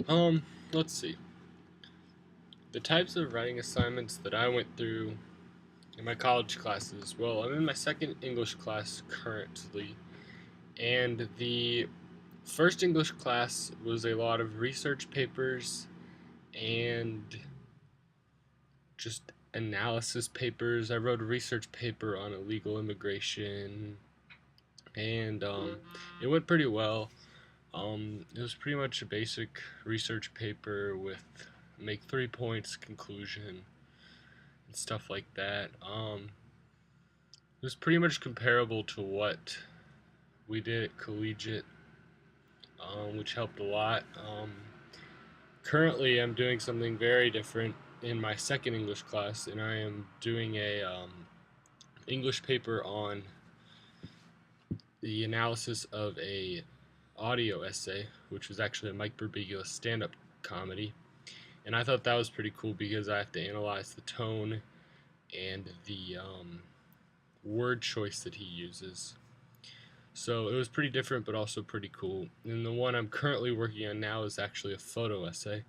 Um, let's see. The types of writing assignments that I went through in my college classes. Well, I'm in my second English class currently, and the first English class was a lot of research papers and just analysis papers. I wrote a research paper on illegal immigration, and it went pretty well. It was pretty much a basic research paper with make 3 points, conclusion, and stuff like that. It was pretty much comparable to what we did at collegiate, which helped a lot. Currently, I'm doing something very different in my second English class, and I am doing a English paper on the analysis of a audio essay, which was actually a Mike Birbiglia stand-up comedy. And I thought that was pretty cool because I have to analyze the tone and the word choice that he uses. So it was pretty different, but also pretty cool. And the one I'm currently working on now is actually a photo essay.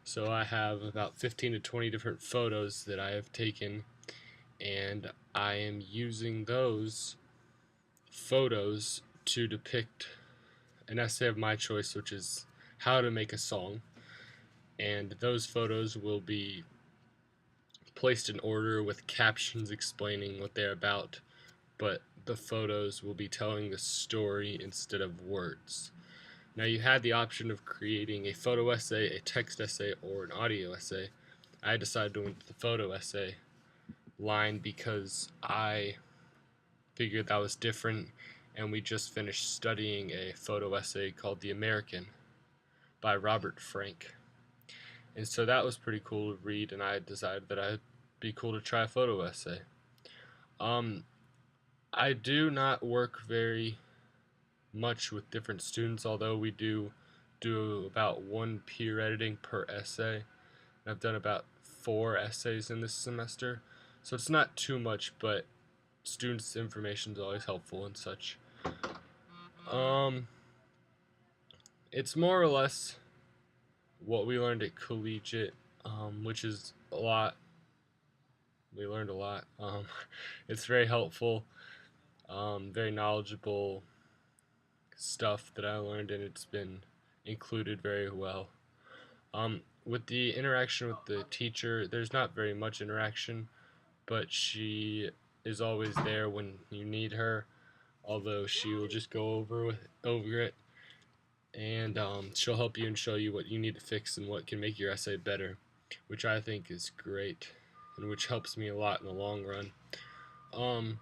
So I have about 15 to 20 different photos that I have taken, and I am using those photos to depict an essay of my choice, which is how to make a song. And those photos will be placed in order with captions explaining what they're about, but the photos will be telling the story instead of words. Now, you had the option of creating a photo essay, a text essay, or an audio essay. I decided to go into the photo essay line because I figured that was different, and we just finished studying a photo essay called The American by Robert Frank. And so that was pretty cool to read, and I decided that I'd be cool to try a photo essay. Um, I do not work very much with different students, although we do about one peer editing per essay. I've done about 4 essays in this semester, so it's not too much, but students' information is always helpful and such. Um, it's more or less what we learned at collegiate, which is a lot. We learned a lot. It's very helpful, very knowledgeable stuff that I learned, and it's been included very well. With the interaction with the teacher, there's not very much interaction, but she is always there when you need her. Although she will just go over it, and she'll help you and show you what you need to fix and what can make your essay better, which I think is great, and which helps me a lot in the long run. Um,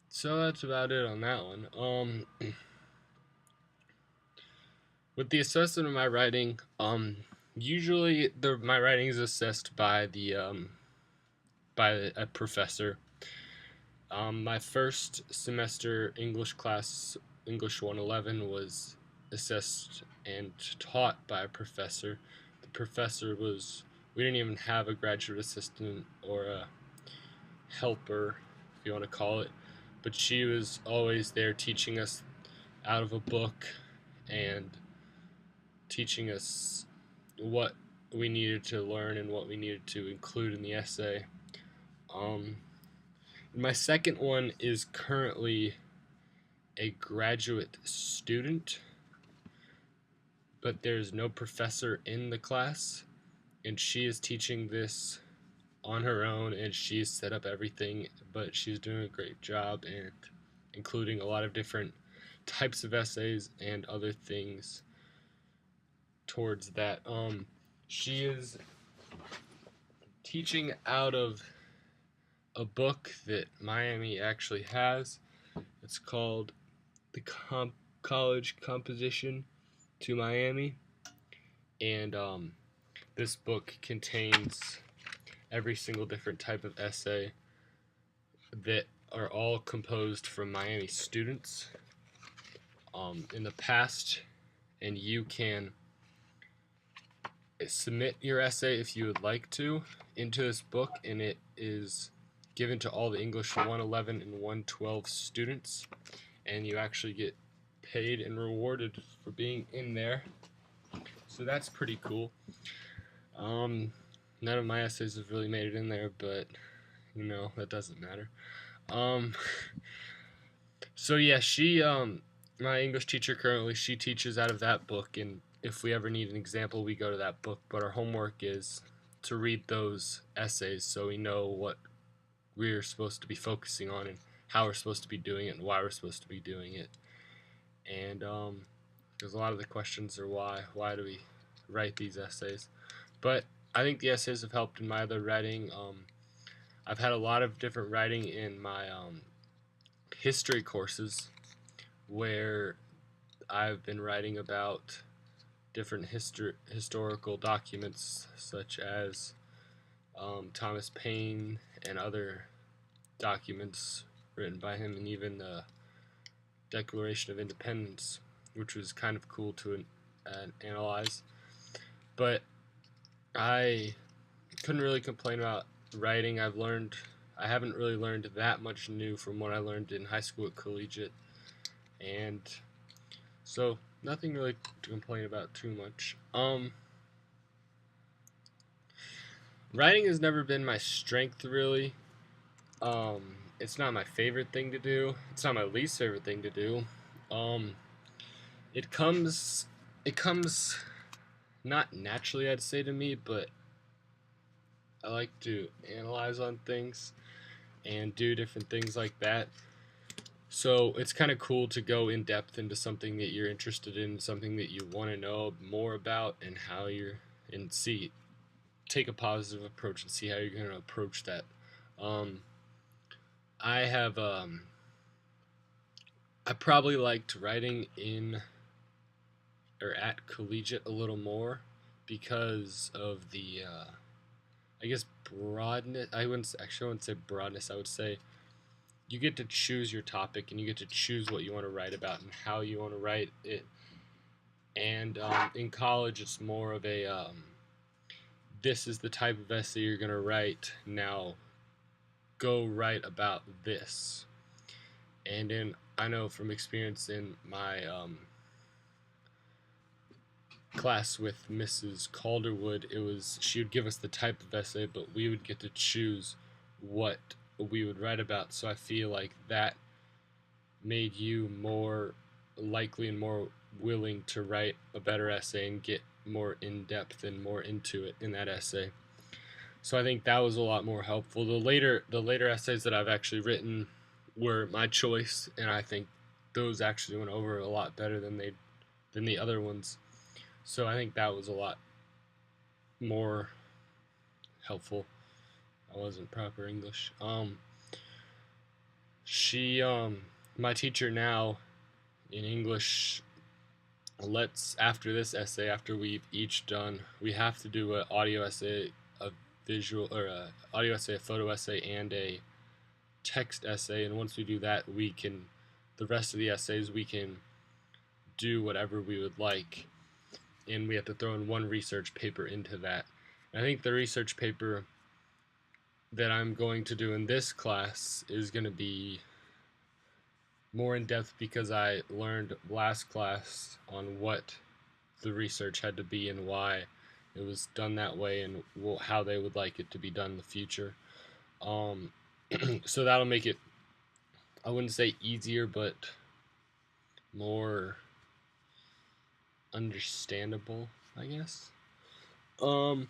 so that's about it on that one. With the assessment of my writing, usually my writing is assessed by a professor. My first semester English class, English 111, was assessed and taught by a professor. The professor was, we didn't even have a graduate assistant or a helper, if you want to call it, but she was always there teaching us out of a book and teaching us what we needed to learn and what we needed to include in the essay. Um, my second one is currently a graduate student, but there's no professor in the class, and she is teaching this on her own, and she's set up everything, but she's doing a great job and including a lot of different types of essays and other things towards that. She is teaching out of a book that Miami actually has. It's called The College Composition to Miami, and this book contains every single different type of essay that are all composed from Miami students in the past, and you can submit your essay if you would like to into this book, and it is given to all the English 111 and 112 students, and you actually get paid and rewarded for being in there. So that's pretty cool. Um, None of my essays have really made it in there, but that doesn't matter. Um, so yeah, my English teacher currently, she teaches out of that book, and if we ever need an example, we go to that book. But our homework is to read those essays so we know what we're supposed to be focusing on and how we're supposed to be doing it and why we're supposed to be doing it. And because a lot of the questions are why do we write these essays? But I think the essays have helped in my other writing. I've had a lot of different writing in my history courses where I've been writing about different historical documents such as Thomas Paine and other documents written by him, and even the Declaration of Independence, which was kind of cool to analyze. But I couldn't really complain about writing. I haven't really learned that much new from what I learned in high school at collegiate, and so nothing really to complain about too much. Writing has never been my strength really. It's not my favorite thing to do. It's not my least favorite thing to do. Um, it comes not naturally, I'd say, to me, but I like to analyze on things and do different things like that. So it's kind of cool to go in depth into something that you're interested in, something that you want to know more about, and take a positive approach and see how you're going to approach that. Um, I have I probably liked writing in or at collegiate a little more because of the I guess broadness. I wouldn't say broadness. I would say you get to choose your topic and you get to choose what you want to write about and how you want to write it. And in college, it's more of a this is the type of essay you're going to write. Now go write about this. And I know from experience in my class with Mrs. Calderwood, she would give us the type of essay, but we would get to choose what we would write about. So I feel like that made you more likely and more willing to write a better essay and get more in depth and more into it in that essay. So I think that was a lot more helpful. The later essays that I've actually written were my choice, and I think those actually went over a lot better than the other ones. So I think that was a lot more helpful. I wasn't proper English. She my teacher now in English after this essay, after we've each done, we have to do an audio essay, a visual or a audio essay, a photo essay, and a text essay. And once we do that, the rest of the essays we can do whatever we would like, and we have to throw in one research paper into that. And I think the research paper that I'm going to do in this class is going to be more in depth because I learned last class on what the research had to be and why it was done that way and how they would like it to be done in the future. So that'll make it, I wouldn't say easier, but more understandable, I guess. But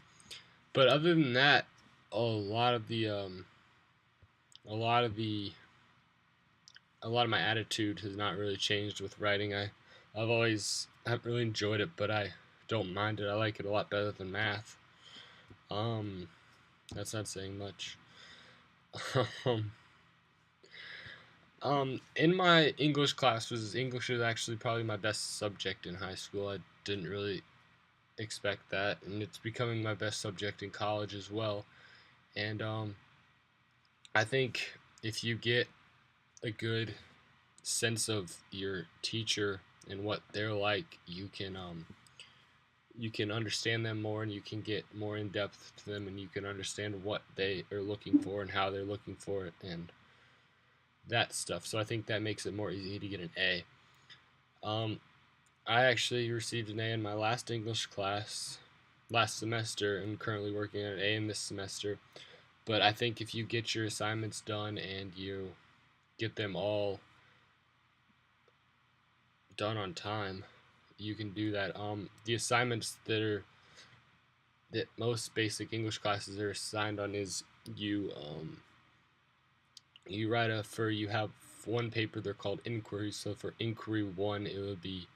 other than that, a lot of my attitude has not really changed with writing. Haven't really enjoyed it, but I don't mind it. I like it a lot better than math. That's not saying much. In my English classes, English was actually probably my best subject in high school. I didn't really expect that, and it's becoming my best subject in college as well. And I think if you get a good sense of your teacher and what they're like, you can understand them more, and you can get more in depth to them, and you can understand what they are looking for and how they're looking for it and that stuff. So I think that makes it more easy to get an A. Um, I actually received an A in my last English class last semester and currently working on an A in this semester. But I think if you get your assignments done and you get them all done on time, you can do that. The assignments that most basic English classes are assigned on is you write you have one paper, they're called inquiries. So for inquiry one, it would be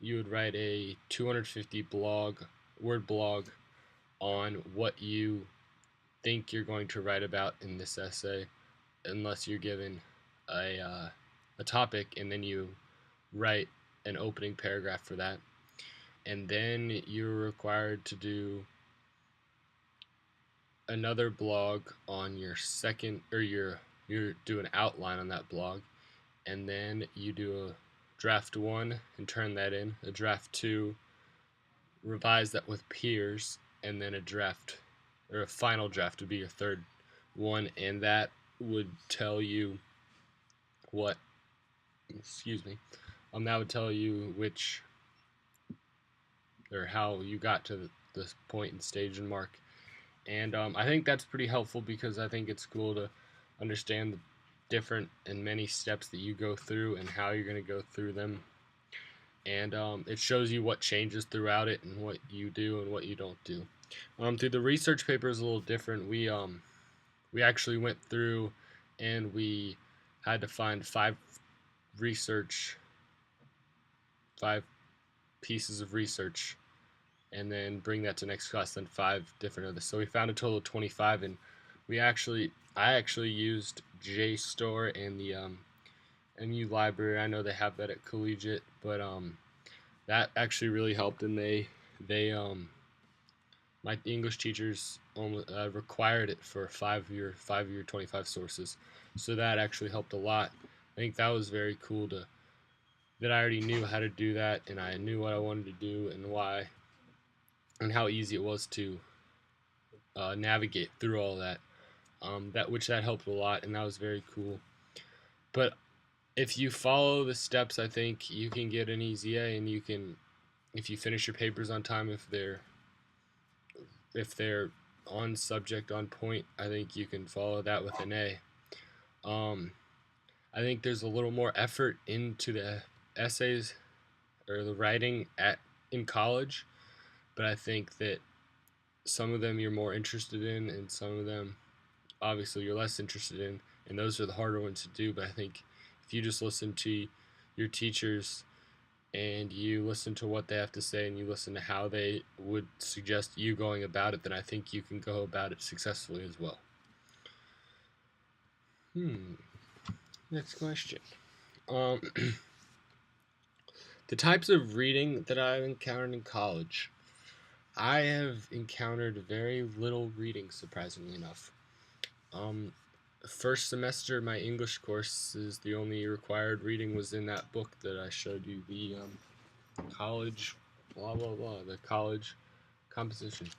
you would write a 250 word blog on what you think you're going to write about in this essay, unless you're given a topic, and then you write an opening paragraph for that, and then you're required to do another blog on your second, or you do an outline on that blog, and then you do a draft one and turn that in, a draft two, revise that with peers, and then a draft or a final draft would be your third one, and that would tell you what excuse me that would tell you which or how you got to this point and stage and mark. And I think that's pretty helpful because I think it's cool to understand the different and many steps that you go through and how you're going to go through them. And it shows you what changes throughout it and what you do and what you don't do. Through the research paper is a little different. We actually went through and we had to find research, five pieces of research, and then bring that to next class, then five different others. So we found a total of 25, and I actually used JSTOR and the MU library. I know they have that at Collegiate, but that actually really helped, and they my English teachers required it for 5-year 25 sources, so that actually helped a lot. I think that was very cool that I already knew how to do that, and I knew what I wanted to do and why, and how easy it was to navigate through all that. That helped a lot, and that was very cool. But if you follow the steps, I think you can get an easy A, and you can, if you finish your papers on time, if they're on subject, on point, I think you can follow that with an A. I think there's a little more effort into the essays or the writing in college, but I think that some of them you're more interested in, and some of them obviously you're less interested in, and those are the harder ones to do. But I think if you just listen to your teachers and you listen to what they have to say and you listen to how they would suggest you going about it, then I think you can go about it successfully as well. Next question. The types of reading that I've encountered in college. I have encountered very little reading, surprisingly enough. First semester, my English courses, the only required reading was in that book that I showed you, the college, blah blah blah, the college composition,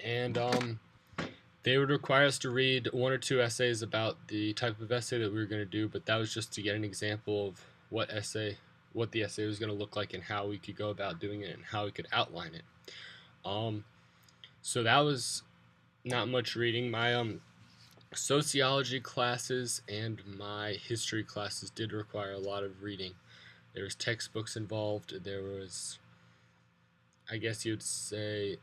and they would require us to read one or two essays about the type of essay that we were going to do, but that was just to get an example of what the essay was going to look like and how we could go about doing it and how we could outline it. So that was not much reading. My sociology classes and my history classes did require a lot of reading. There was textbooks involved. There was, I guess you'd say,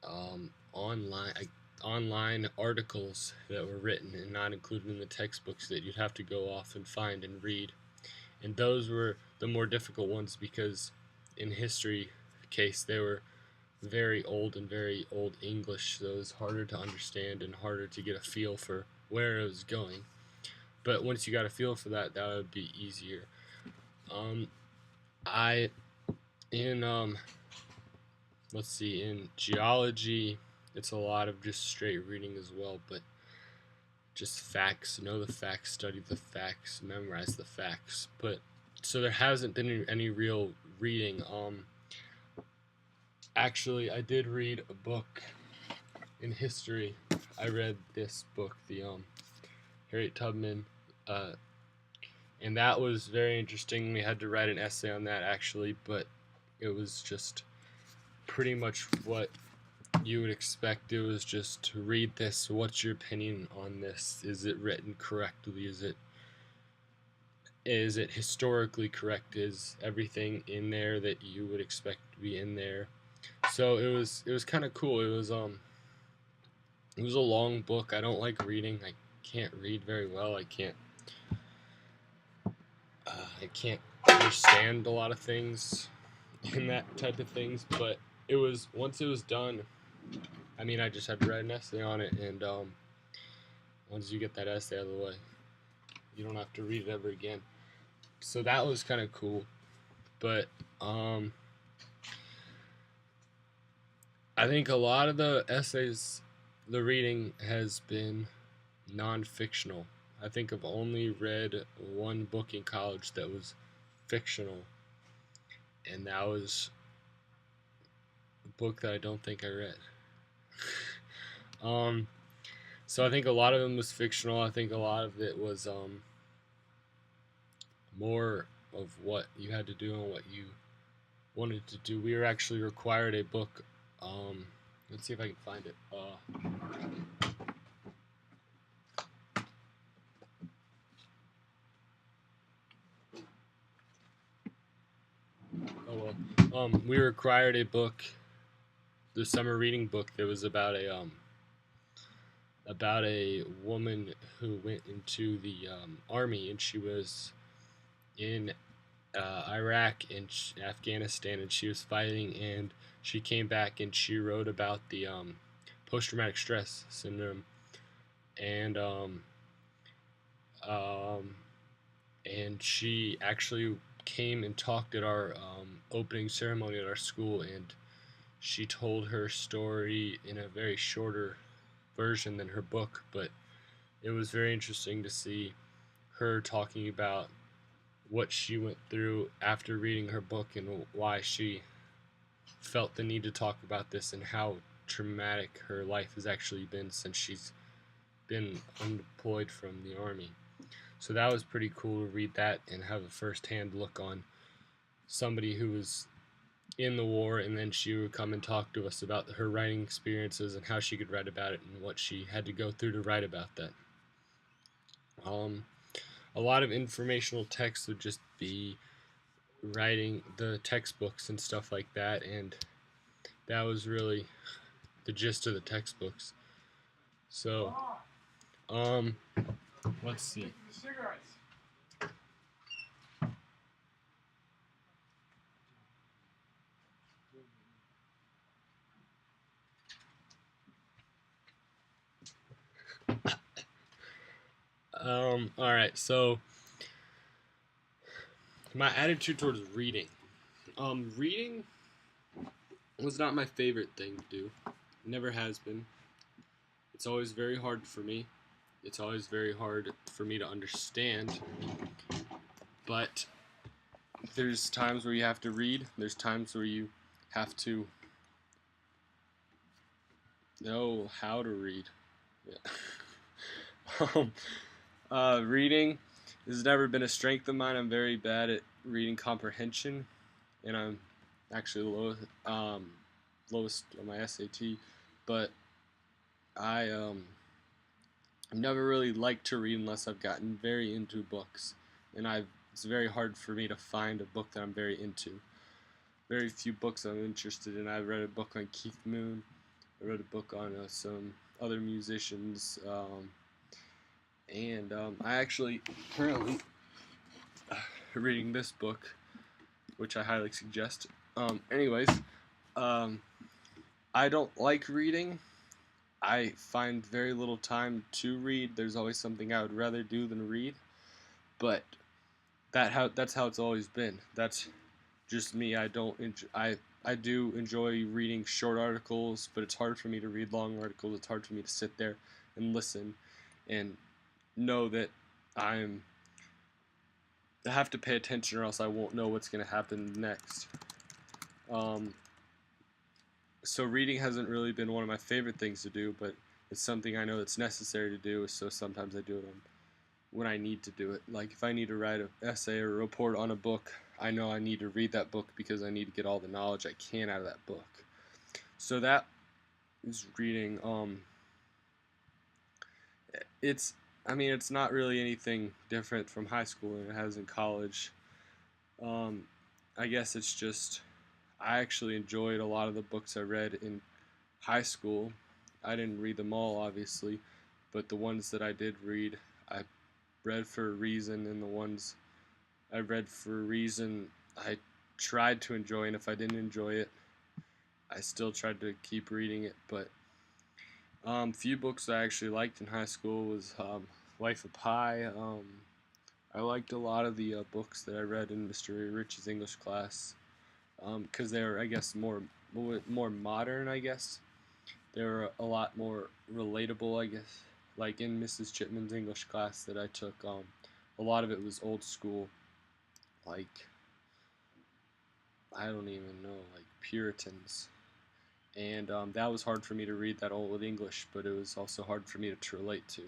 online articles that were written and not included in the textbooks that you'd have to go off and find and read. And those were the more difficult ones because in history case they were very old English, so it was harder to understand and harder to get a feel for where it was going. But once you got a feel for that, that would be easier. In geology, it's a lot of just straight reading as well, but just facts, know the facts, study the facts, memorize the facts. But so there hasn't been any real reading. Actually, I did read a book in history. I read this book, the Harriet Tubman, and that was very interesting. We had to write an essay on that actually, but it was just pretty much what you would expect. It was just to read this. What's your opinion on this? Is it written correctly? Is it historically correct? Is everything in there that you would expect to be in there? So it was kind of cool. It was a long book. I don't like reading. I can't read very well. I can't understand a lot of things in that type of things. But it was once it was done. I mean, I just had to write an essay on it, and once you get that essay out of the way, you don't have to read it ever again. So that was kind of cool. But I think a lot of the essays, the reading has been non-fictional. I think I've only read one book in college that was fictional, and that was a book that I don't think I read. um, so I think a lot of them was fictional. I think a lot of it was more of what you had to do and what you wanted to do. We were actually required a book. Let's see if I can find it. Oh well. We were required a book, the summer reading book that was about a woman who went into the army, and she was in Iraq and Afghanistan, and she was fighting, and she came back and she wrote about the post-traumatic stress syndrome, and um, and she actually came and talked at our opening ceremony at our school, and she told her story in a very shorter version than her book, but it was very interesting to see her talking about what she went through after reading her book and why she felt the need to talk about this and how traumatic her life has actually been since she's been undeployed from the army. So that was pretty cool to read that and have a first-hand look on somebody who was in the war, and then she would come and talk to us about her writing experiences and how she could write about it and what she had to go through to write about that. A lot of informational text would just be writing the textbooks and stuff like that, and that was really the gist of the textbooks. So, let's see. All right. So, my attitude towards reading. Reading was not my favorite thing to do. Never has been. It's always very hard for me. It's always very hard for me to understand. But there's times where you have to read. There's times where you have to know how to read. Yeah. Reading has never been a strength of mine. I'm very bad at reading comprehension, and I'm actually lowest on my SAT. But I've never really liked to read unless I've gotten very into books, and it's very hard for me to find a book that I'm very into. Very few books I'm interested in. I read a book on Keith Moon. I read a book on some other musicians, and I actually currently reading this book, which I highly suggest. Anyways, I don't like reading. I find very little time to read. There's always something I would rather do than read, but that's how it's always been. That's just me. I do enjoy reading short articles, but it's hard for me to read long articles. It's hard for me to sit there and listen and know that I have to pay attention, or else I won't know what's going to happen next. So reading hasn't really been one of my favorite things to do, but it's something I know that's necessary to do, so sometimes I do it on when I need to do it. Like if I need to write an essay or a report on a book, I know I need to read that book because I need to get all the knowledge I can out of that book. So that is reading. It's I mean it's not really anything different from high school than it has in college. Um, I guess it's just I actually enjoyed a lot of the books I read in high school. I didn't read them all, obviously, but the ones that I did read, I read for a reason, and the ones I read for a reason, I tried to enjoy, and if I didn't enjoy it, I still tried to keep reading it. But few books I actually liked in high school was Life of Pi. I liked a lot of the books that I read in Mr. Rich's English class because they were, I guess, more modern. I guess they were a lot more relatable. I guess, like in Mrs. Chipman's English class that I took, a lot of it was old school, like I don't even know, like Puritans. And that was hard for me to read that old English, but it was also hard for me to relate to.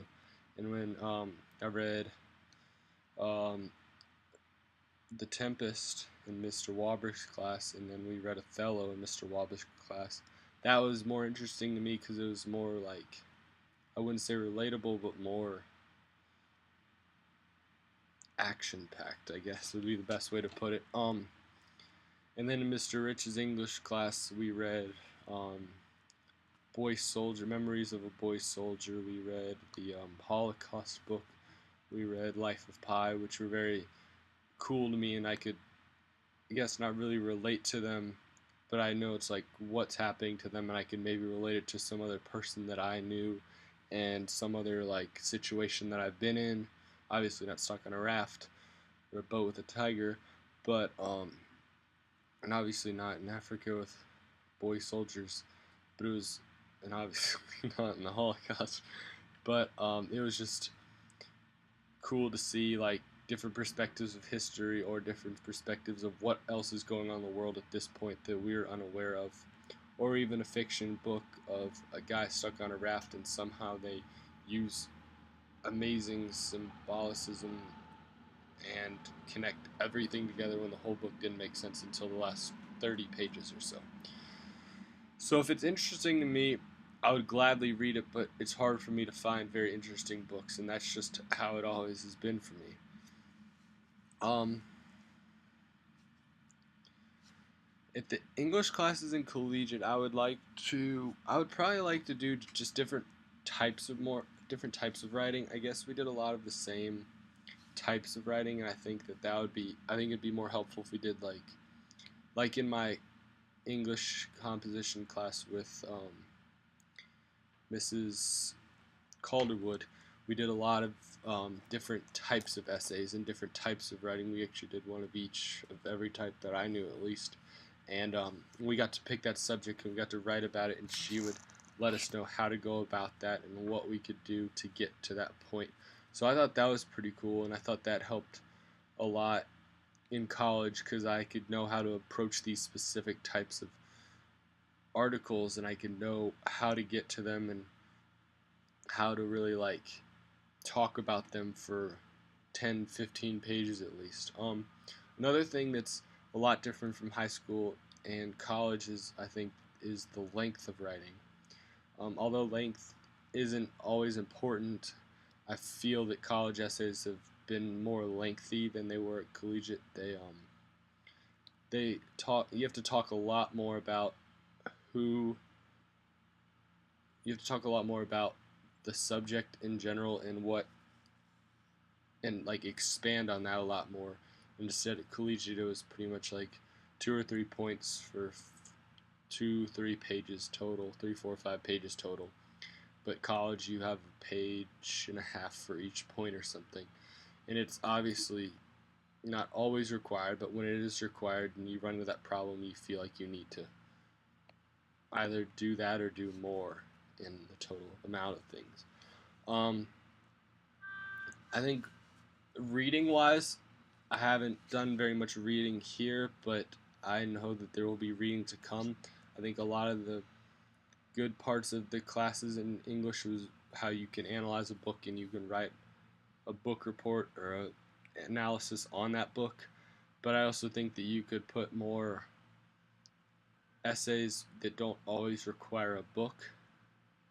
And when I read um, The Tempest in Mr. Wabrick's class, and then we read Othello in Mr. Wabrick's class, that was more interesting to me because it was more like, I wouldn't say relatable, but more action-packed, I guess would be the best way to put it. And then in Mr. Rich's English class, we read Boy Soldier, Memories of a Boy Soldier. We read the Holocaust book. We read Life of Pi, which were very cool to me, and I could, I guess, not really relate to them, but I know it's like what's happening to them, and I could maybe relate it to some other person that I knew, and some other like situation that I've been in. Obviously, not stuck on a raft or a boat with a tiger, but and obviously not in Africa with boy soldiers, but it was, and obviously not in the Holocaust, but it was just cool to see like different perspectives of history or different perspectives of what else is going on in the world at this point that we're unaware of, or even a fiction book of a guy stuck on a raft and somehow they use amazing symbolicism and connect everything together when the whole book didn't make sense until the last 30 pages or so. So if it's interesting to me, I would gladly read it, but it's hard for me to find very interesting books, and that's just how it always has been for me. If the English classes in collegiate, I would probably like to do just different types of writing. I guess we did a lot of the same types of writing, and I think I think it'd be more helpful if we did like in my English composition class with Mrs. Calderwood, we did a lot of different types of essays and different types of writing. We actually did one of each of every type that I knew at least, and we got to pick that subject and we got to write about it, and she would let us know how to go about that and what we could do to get to that point. So I thought that was pretty cool, and I thought that helped a lot in college because I could know how to approach these specific types of articles, and I could know how to get to them and how to really like talk about them for 10, 15 pages at least. Another thing that's a lot different from high school and college I think, is the length of writing. Although length isn't always important, I feel that college essays have been more lengthy than they were at collegiate. You have to talk a lot more about who, you have to talk a lot more about the subject in general and like expand on that a lot more. And instead at collegiate, it was pretty much like 2 or 3 points for 2, 3 pages total, 3, 4, 5 pages total. But college, you have a page and a half for each point or something, and it's obviously not always required. But when it is required and you run into that problem, you feel like you need to either do that or do more in the total amount of things. I think reading wise, I haven't done very much reading here, but I know that there will be reading to come. I think a lot of the good parts of the classes in English was how you can analyze a book and you can write a book report or a analysis on that book, but I also think that you could put more essays that don't always require a book,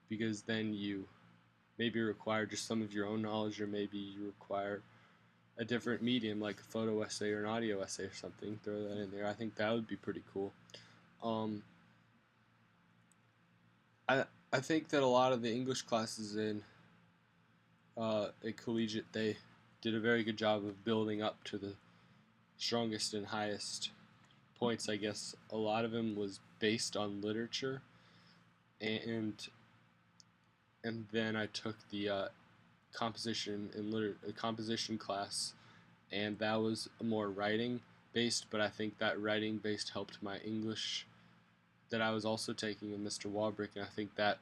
because then you maybe require just some of your own knowledge, or maybe you require a different medium like a photo essay or an audio essay or something. Throw that in there. I think that would be pretty cool. Um, I think that a lot of the English classes in a collegiate, they did a very good job of building up to the strongest and highest points. I guess a lot of them was based on literature, and and then I took the composition class, and that was more writing based. But I think that writing based helped my English that I was also taking in Mr. Walbrick, and I think that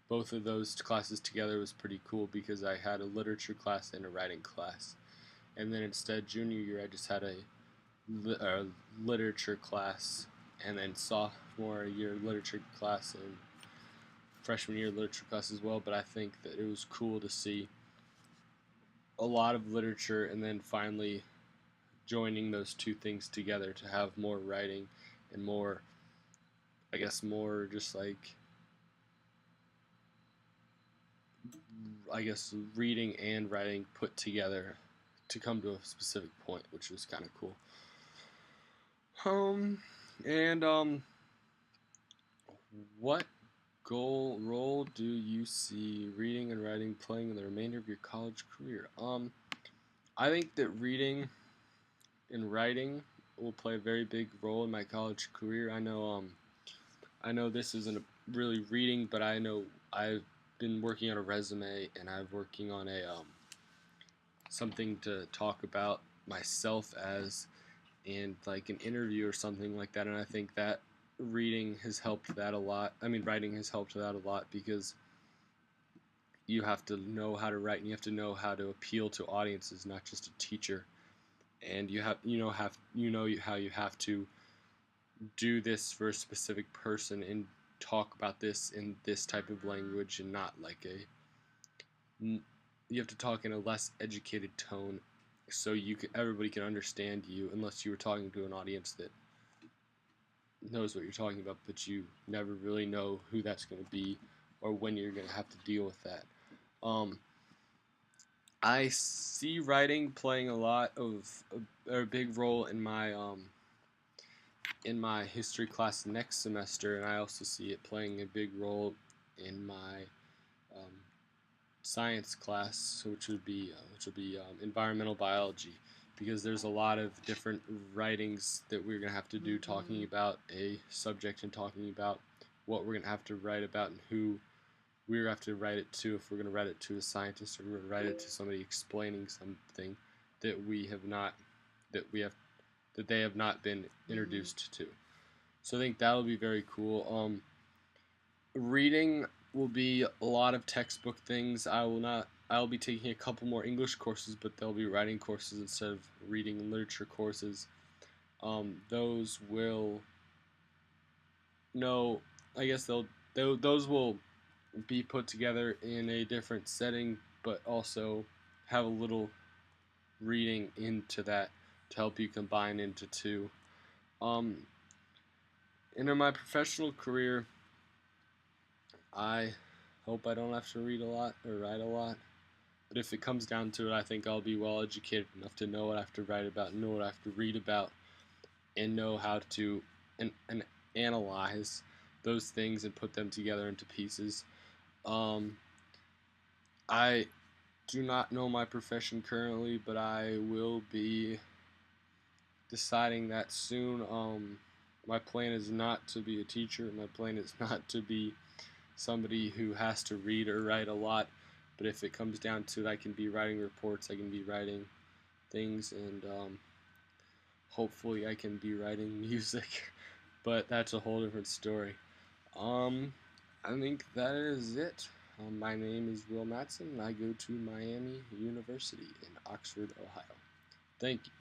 both of those classes together was pretty cool because I had a literature class and a writing class, and then instead junior year I just had a literature class, and then sophomore year literature class, and freshman year literature class as well. But I think that it was cool to see a lot of literature and then finally joining those two things together to have more writing and more, I guess, more just like, I guess, reading and writing put together to come to a specific point, which was kind of cool. And what role do you see reading and writing playing in the remainder of your college career? I think that reading and writing will play a very big role in my college career. I know this isn't really reading, but I know I've been working on a resume, and I'm working on a something to talk about myself as, and like an interview or something like that. And I think that reading has helped that a lot. I mean, writing has helped that a lot, because you have to know how to write, and you have to know how to appeal to audiences, not just a teacher. And you have how you have to do this for a specific person and talk about this in this type of language, and not like you have to talk in a less educated tone, so everybody can understand you, unless you were talking to an audience that knows what you're talking about, but you never really know who that's going to be or when you're going to have to deal with that. I see writing playing a lot of a big role in my history class next semester, and I also see it playing a big role in my um, science class, which would be environmental biology, because there's a lot of different writings that we're going to have to do talking about a subject, and talking about what we're going to have to write about, and who we're going to have to write it to, if we're going to write it to a scientist, or we're going to write it to somebody explaining something that they have not been introduced to. So I think that'll be very cool. Reading will be a lot of textbook things. I'll be taking a couple more English courses, but they'll be writing courses instead of reading and literature courses. Those will no, I guess those will be put together in a different setting, but also have a little reading into that to help you combine into two. In my professional career, I hope I don't have to read a lot or write a lot. But if it comes down to it, I think I'll be well educated enough to know what I have to write about, know what I have to read about, and know how to and analyze those things and put them together into pieces. I do not know my profession currently, but I will be deciding that soon. My plan is not to be a teacher. My plan is not to be somebody who has to read or write a lot. But if it comes down to it, I can be writing reports, I can be writing things, and hopefully I can be writing music. But that's a whole different story. I think that is it. My name is Will Matson, and I go to Miami University in Oxford, Ohio. Thank you.